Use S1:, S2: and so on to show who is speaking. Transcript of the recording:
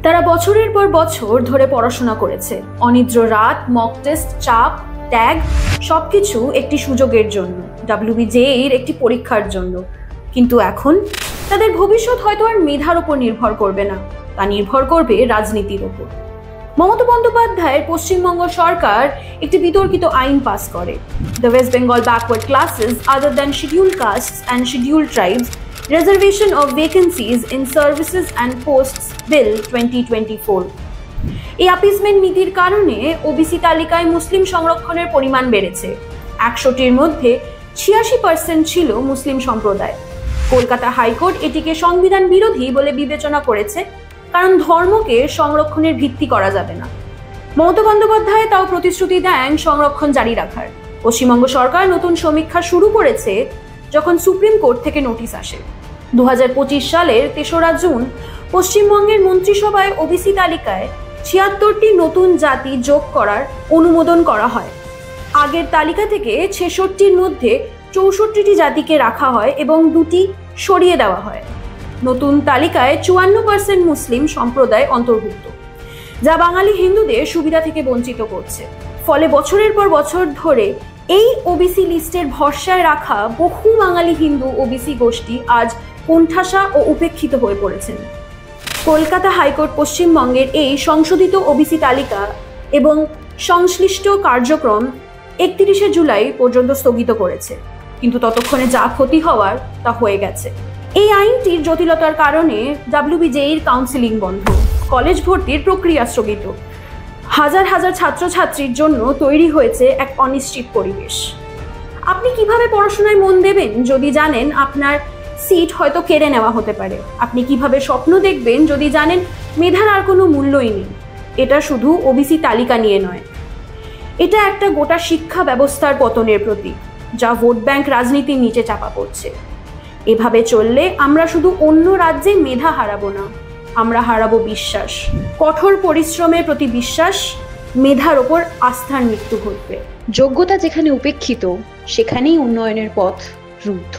S1: তারা বছরের পর বছর ধরে পড়াশোনা করেছে, অনিদ্র রাত, মক টেস্ট, চাপ, ট্যাগ, সবকিছু একটি সুযোগের জন্য, WBJER একটি পরীক্ষার জন্য। কিন্তু এখন তাদের ভবিষ্যৎ হয়তো আর মেধার উপর নির্ভর করবে না, তা নির্ভর করবে রাজনীতির উপর। মমতা বন্দ্যোপাধ্যায়ের পশ্চিমবঙ্গ সরকার একটি বিতর্কিত আইন পাস করে, the West Bengal backward classes other than scheduled castes and scheduled tribes reservation of vacancies in services and posts bill 2024। এই অ্যাপিসমেন্ট নীতির কারণে ওবিসি তালিকায় মুসলিম সংরক্ষণের পরিমাণ বেড়েছে। 100টির মধ্যে 86% ছিল মুসলিম সম্প্রদায়। কলকাতা হাইকোর্ট এটিকে সংবিধান বিরোধী বলে বিবেচনা করেছে, কারণ ধর্মকে সংরক্ষণের ভিত্তি করা যাবে না। মমতা বন্দ্যোপাধ্যায় তাও প্রতিশ্রুতি দেন সংরক্ষণ জারি রাখার। পশ্চিমবঙ্গ সরকার নতুন সমীক্ষা শুরু করেছে যখন সুপ্রিম কোর্ট থেকে নোটিশ আসে। 2025 সালের 3রা জুন পশ্চিমবঙ্গের মন্ত্রিসভায় ওবিসি তালিকায় 76টি নতুন জাতি যোগ করার অনুমোদন করা হয়। আগের তালিকা থেকে 66টির মধ্যে 64টি জাতিকে রাখা হয় এবং 2টি সরিয়ে দেওয়া হয়। নতুন তালিকায় 54% মুসলিম সম্প্রদায় অন্তর্ভুক্ত, যা বাঙালি হিন্দুদের সুবিধা থেকে বঞ্চিত করছে। ফলে বছরের পর বছর ধরে এই ওবিসি লিস্টের ভরসায় রাখা বহু বাঙালি হিন্দু ওবিসি গোষ্ঠী আজ কোণঠাসা ও উপেক্ষিত হয়ে পড়েছেন। কলকাতা হাইকোর্ট পশ্চিমবঙ্গের এই সংশোধিত ওবিসি তালিকা এবং সংশ্লিষ্ট কার্যক্রম 31শে জুলাই পর্যন্ত স্থগিত করেছে, কিন্তু ততক্ষণে যা ক্ষতি হওয়ার তা হয়ে গেছে। এই আইনটির জটিলতার কারণে WBJER কাউন্সিলিং বন্ধ, কলেজ ভর্তির প্রক্রিয়া স্থগিত, হাজার হাজার ছাত্রছাত্রীর জন্য তৈরি হয়েছে এক অনিশ্চিত পরিবেশ। আপনি কিভাবে পড়াশোনায় মন দেবেন যদি জানেন আপনার সিট হয়তো কেড়ে নেওয়া হতে পারে? আপনি কিভাবে স্বপ্ন দেখবেন যদি জানেন মেধার আর কোনো মূল্যই নেই? এটা শুধু ওবিসি তালিকা নিয়ে নয়, এটা একটা গোটা শিক্ষা ব্যবস্থার পতনের প্রতীক, যা ভোট ব্যাংক রাজনীতির নিচে চাপা পড়ছে। এভাবে চললে আমরা শুধু অন্য রাজ্যে মেধা হারাবো না, আমরা হারাবো বিশ্বাস। কঠোর পরিশ্রমের প্রতি বিশ্বাস, মেধার ওপর আস্থার মৃত্যু ঘটবে।
S2: যোগ্যতা যেখানে উপেক্ষিত, সেখানেই উন্নয়নের পথ রুদ্ধ।